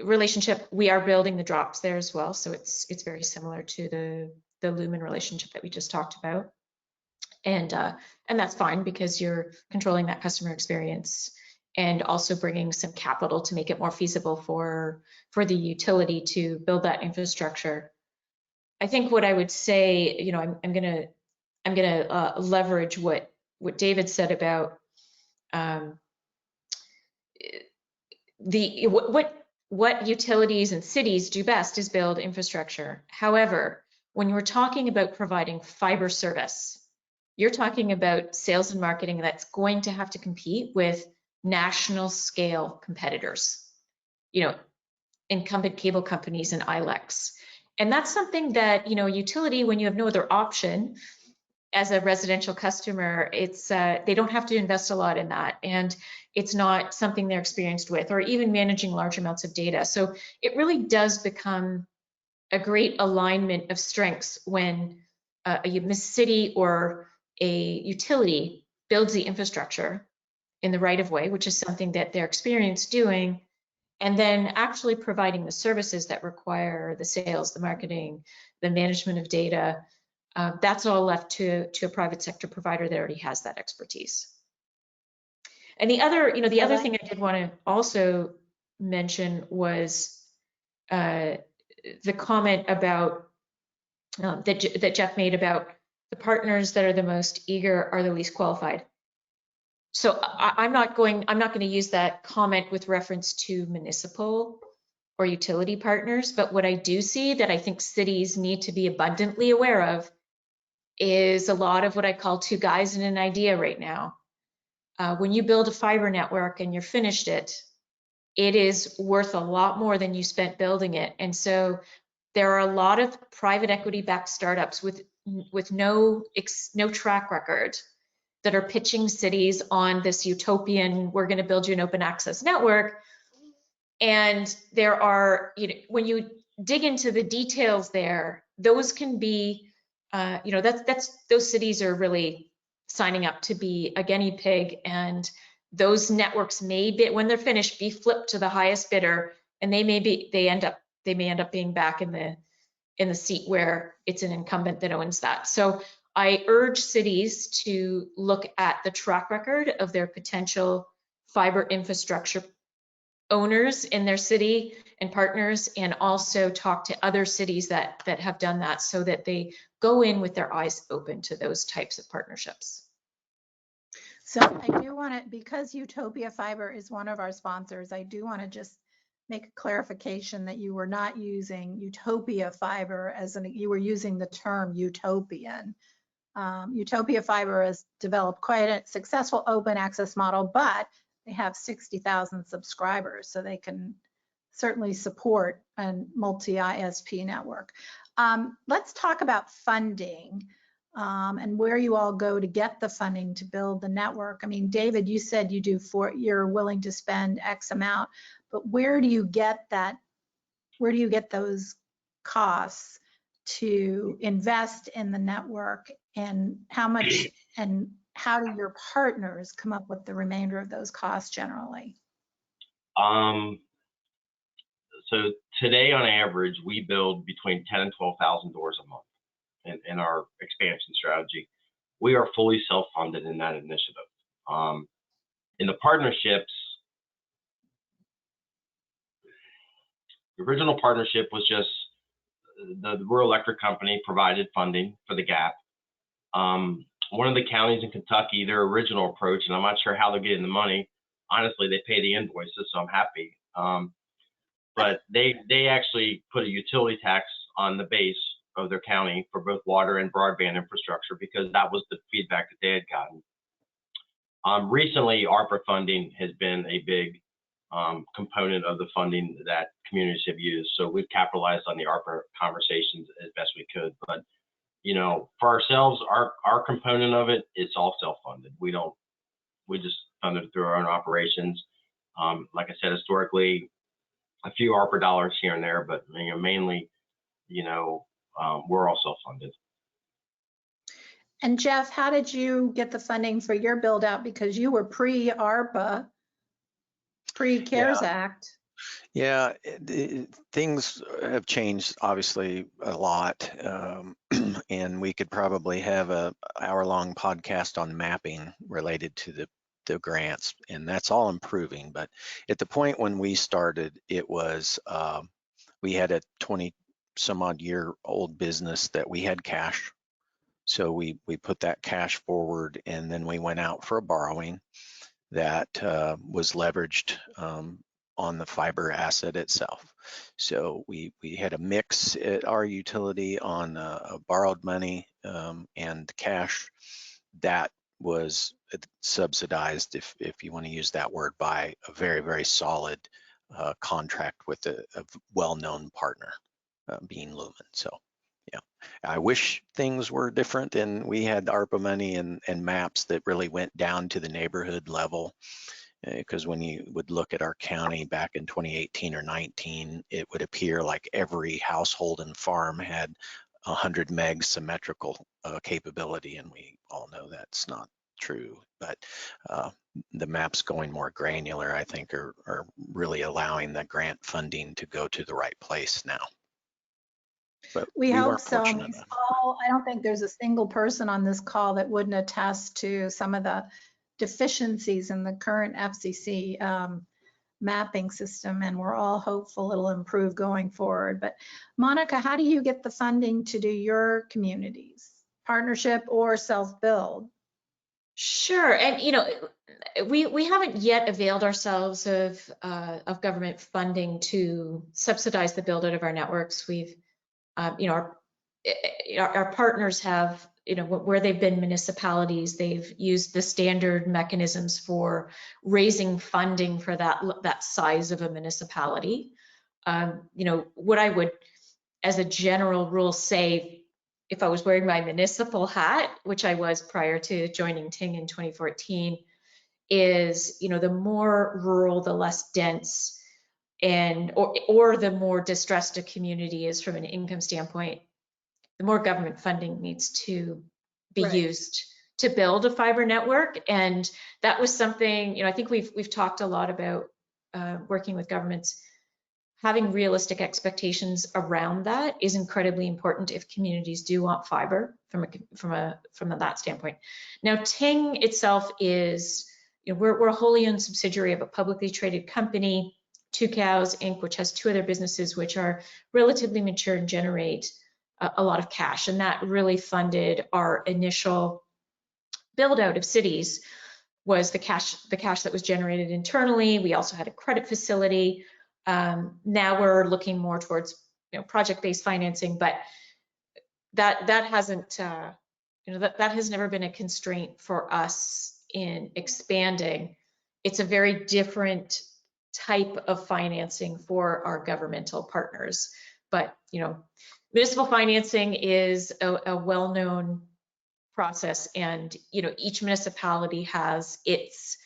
relationship, we are building the drops there as well. So it's very similar to the Lumen relationship that we just talked about. And that's fine because you're controlling that customer experience and also bringing some capital to make it more feasible for the utility to build that infrastructure. I think what I would say, you know, I'm gonna leverage what David said about what utilities and cities do best is build infrastructure. However, when you're talking about providing fiber service, you're talking about sales and marketing that's going to have to compete with national scale competitors, you know, incumbent cable companies and ILECs. And that's something that, you know, utility, when you have no other option as a residential customer, it's they don't have to invest a lot in that. And it's not something they're experienced with, or even managing large amounts of data. So it really does become a great alignment of strengths when a city or a utility builds the infrastructure in the right of way, which is something that they're experienced doing, and then actually providing the services that require the sales, the marketing, the management of data. That's all left to a private sector provider that already has that expertise. And the other thing I did want to also mention was the comment about that Jeff made about the partners that are the most eager are the least qualified. So I'm not going to use that comment with reference to municipal or utility partners, but what I do see that I think cities need to be abundantly aware of is a lot of what I call two guys and an idea right now. When you build a fiber network and you're finished it, it is worth a lot more than you spent building it. And so there are a lot of private equity-backed startups with no track record that are pitching cities on this utopian, we're going to build you an open access network. And there are, you know, when you dig into the details there, those can be, you know, those cities are really signing up to be a guinea pig, and those networks may be, when they're finished, be flipped to the highest bidder, and they end up they may end up being back in the seat where it's an incumbent that owns that. So I urge cities to look at the track record of their potential fiber infrastructure owners in their city and partners, and also talk to other cities that have done that, so that they go in with their eyes open to those types of partnerships. So I do want to, because Utopia Fiber is one of our sponsors, I do want to just make a clarification that you were not using Utopia Fiber as you were using the term utopian. Utopia Fiber has developed quite a successful open access model, but they have 60,000 subscribers, so they can certainly support a multi-ISP network. Let's talk about funding and where you all go to get the funding to build the network. I mean, David, you said you're willing to spend X amount, but where do you get that? Where do you get those costs to invest in the network, and how much, and how do your partners come up with the remainder of those costs generally? So today, on average, we build between 10 and 12,000 doors a month in our expansion strategy. We are fully self-funded in that initiative. In the partnerships, the original partnership was just the rural electric company provided funding for the gap. One of the counties in Kentucky, their original approach, and I'm not sure how they're getting the money. Honestly, they pay the invoices, so I'm happy. But they actually put a utility tax on the base of their county for both water and broadband infrastructure, because that was the feedback that they had gotten. Recently, ARPA funding has been a big component of the funding that communities have used. So we've capitalized on the ARPA conversations as best we could. But, you know, for ourselves, our component of it, it's all self-funded. We just fund it through our own operations. Like I said, historically, a few ARPA dollars here and there, but mainly, we're all self-funded. And Jeff, how did you get the funding for your build out? Because you were pre-ARPA, pre-CARES Act. Yeah, things have changed obviously a lot, and we could probably have a hour-long podcast on mapping related to the grants, and that's all improving. But at the point when we started, it was we had a 20-some-odd-year-old business that we had cash, so we put that cash forward, and then we went out for a borrowing that was leveraged on the fiber asset itself. So we had a mix at our utility on borrowed money and cash that was subsidized, if you want to use that word, by a very, very solid contract with a well-known partner, being Lumen. So yeah, I wish things were different and we had ARPA money and maps that really went down to the neighborhood level. Because when you would look at our county back in 2018 or 19, it would appear like every household and farm had 100 meg symmetrical capability, and we all know that's not true. But the maps going more granular, I think, are really allowing the grant funding to go to the right place now. But we hope so. fortunate enough. I don't think there's a single person on this call that wouldn't attest to some of the deficiencies in the current FCC mapping system, and we're all hopeful it'll improve going forward. But Monica, how do you get the funding to do your communities? Partnership or self-build? Sure, and we haven't yet availed ourselves of government funding to subsidize the build out of our networks. We've, our partners have, where they've been municipalities, they've used the standard mechanisms for raising funding for that size of a municipality. What I would, as a general rule, say, if I was wearing my municipal hat, which I was prior to joining Ting in 2014, is, the more rural, the less dense, or the more distressed a community is from an income standpoint, the more government funding needs to be used to build a fiber network. And that was something, I think we've talked a lot about working with governments, having realistic expectations around that is incredibly important if communities do want fiber from that standpoint. Now, Ting itself is, we're a wholly owned subsidiary of a publicly traded company, Two Cows Inc., which has two other businesses which are relatively mature and generate a lot of cash, and that really funded our initial build out of cities. Was the cash that was generated internally. We also had a credit facility. Now we're looking more towards project-based financing, but that hasn't that has never been a constraint for us in expanding. It's a very different type of financing for our governmental partners, but municipal financing is a well-known process, and each municipality has its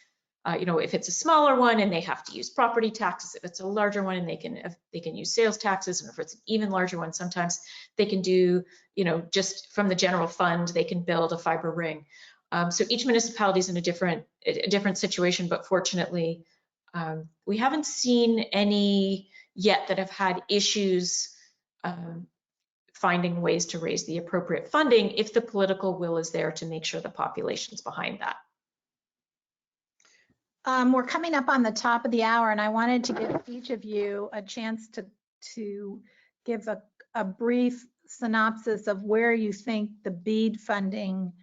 if it's a smaller one and they have to use property taxes, if it's a larger one and they can use sales taxes, and if it's an even larger one, sometimes they can do just from the general fund they can build a fiber ring. So each municipality is in a different situation, but fortunately we haven't seen any yet that have had issues finding ways to raise the appropriate funding if the political will is there to make sure the population's behind that. We're coming up on the top of the hour, and I wanted to give each of you a chance to give a brief synopsis of where you think the BEAD funding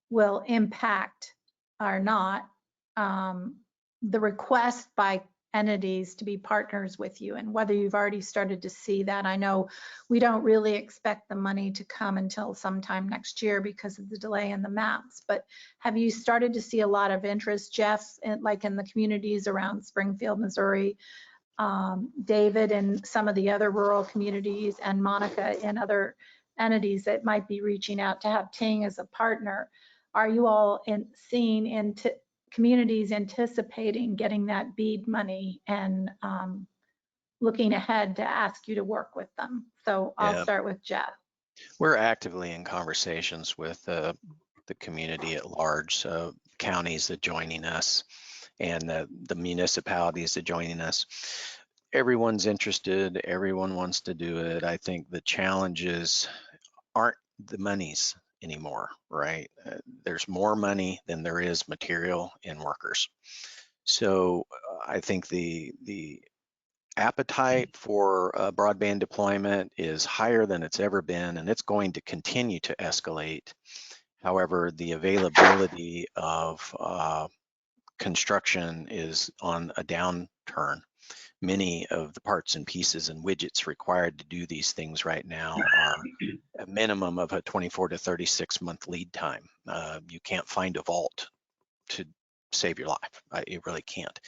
will impact or not the request by entities to be partners with you, and whether you've already started to see that. I know we don't really expect the money to come until sometime next year because of the delay in the maps, but have you started to see a lot of interest, Jeff, like in the communities around Springfield, Missouri, David, and some of the other rural communities, and Monica and other entities that might be reaching out to have Ting as a partner? Are you all seeing into communities anticipating getting that BEAD money and looking ahead to ask you to work with them? So I'll start with Jeff. We're actively in conversations with the community at large, counties that joining us, and the municipalities that joining us. Everyone's interested, everyone wants to do it. I think the challenges aren't the monies anymore, right? There's more money than there is material and workers. So I think the appetite for broadband deployment is higher than it's ever been, and it's going to continue to escalate. However, the availability of construction is on a downturn. Many of the parts and pieces and widgets required to do these things right now are a minimum of a 24 to 36 month lead time. You can't find a vault to save your life. You really can't.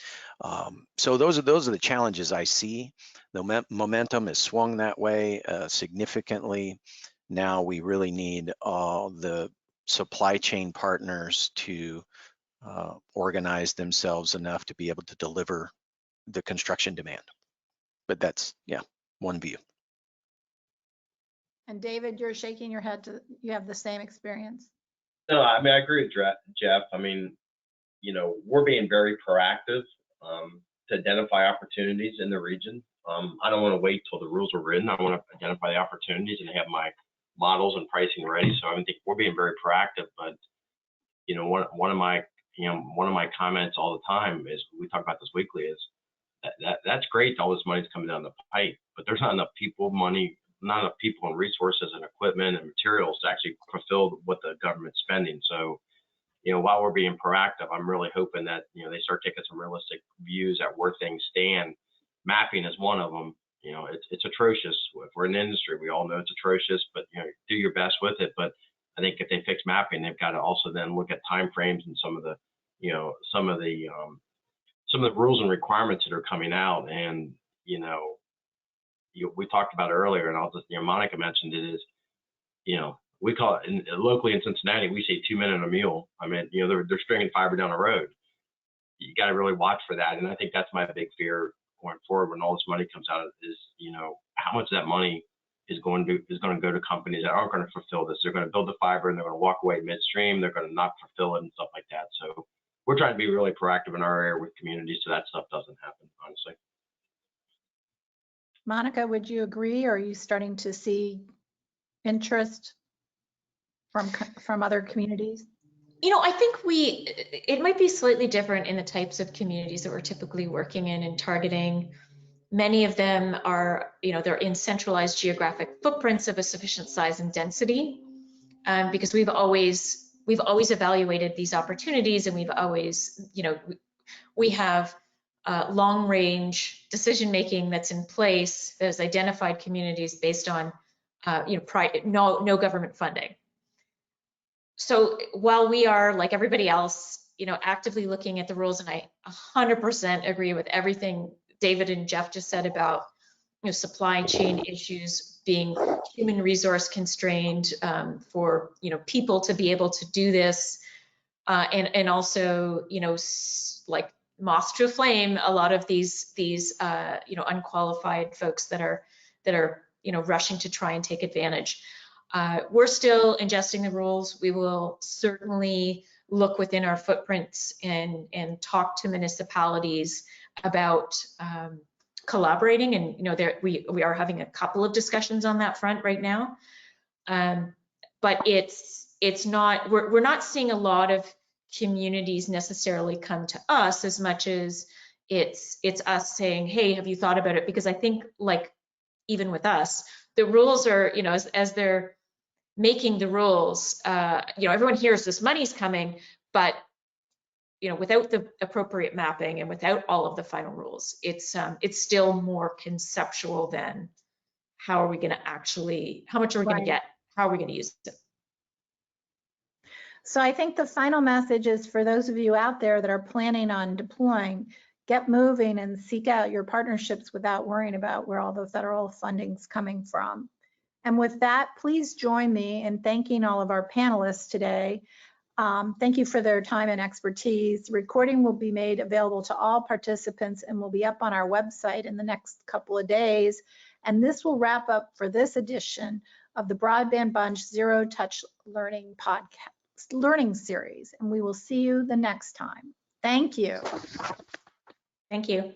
So those are the challenges I see. The momentum has swung that way significantly. Now we really need all the supply chain partners to organize themselves enough to be able to deliver the construction demand. But that's, one view. And David, you're shaking your head you have the same experience. No, I mean, I agree with Jeff. I mean, we're being very proactive to identify opportunities in the region. I don't want to wait till the rules are written. I want to identify the opportunities and have my models and pricing ready. So I think we're being very proactive. But one of my comments all the time is, we talk about this weekly, is that's great. All this money's coming down the pipe, but there's not enough people, not enough people and resources and equipment and materials to actually fulfill what the government's spending. So, while we're being proactive, I'm really hoping that, they start taking some realistic views at where things stand. Mapping is one of them. It's atrocious. If we're in the industry, we all know it's atrocious, but, do your best with it. But I think if they fix mapping, they've got to also then look at timeframes and some of the rules and requirements that are coming out. And, we talked about it earlier, and I'll just, Monica mentioned it, is, we call it locally in Cincinnati, we say 2 men and a mule. I mean, they're stringing fiber down the road. You got to really watch for that. And I think that's my big fear going forward when all this money comes out is, how much of that money is going to go to companies that aren't going to fulfill this. They're going to build the fiber and they're going to walk away midstream. They're going to not fulfill it and stuff like that. So we're trying to be really proactive in our area with communities so that stuff doesn't happen, honestly. Monica, would you agree, or are you starting to see interest from other communities? You know, I think it might be slightly different in the types of communities that we're typically working in and targeting. Many of them are, you know, they're in centralized geographic footprints of a sufficient size and density, because we've always evaluated these opportunities, and we've always, you know, we have long range decision making that's in place that has identified communities based on, you know, no government funding. So while we are, like everybody else, you know, actively looking at the rules, and I 100% agree with everything David and Jeff just said about, you know, supply chain issues being human resource constrained, for, you know, people to be able to do this, and also, you know, like moth to a flame, a lot of these you know, unqualified folks that are you know, rushing to try and take advantage. We're still ingesting the rules. We will certainly look within our footprints and talk to municipalities about collaborating. And, you know, we are having a couple of discussions on that front right now. But it's not, we're not seeing a lot of communities necessarily come to us as much as it's us saying, hey, have you thought about it? Because I think, like, even with us, the rules are, you know, as they're making the rules, you know, everyone hears this money's coming, but, you know, without the appropriate mapping and without all of the final rules, it's still more conceptual than how are we going to actually, how much are we going to get? How are we going to use it? So I think the final message is for those of you out there that are planning on deploying, get moving and seek out your partnerships without worrying about where all the federal funding's coming from. And with that, please join me in thanking all of our panelists today. Thank you for their time and expertise. The recording will be made available to all participants and will be up on our website in the next couple of days. And this will wrap up for this edition of the Broadband Bunch Zero Touch Learning Podcast learning series. And we will see you the next time. Thank you. Thank you.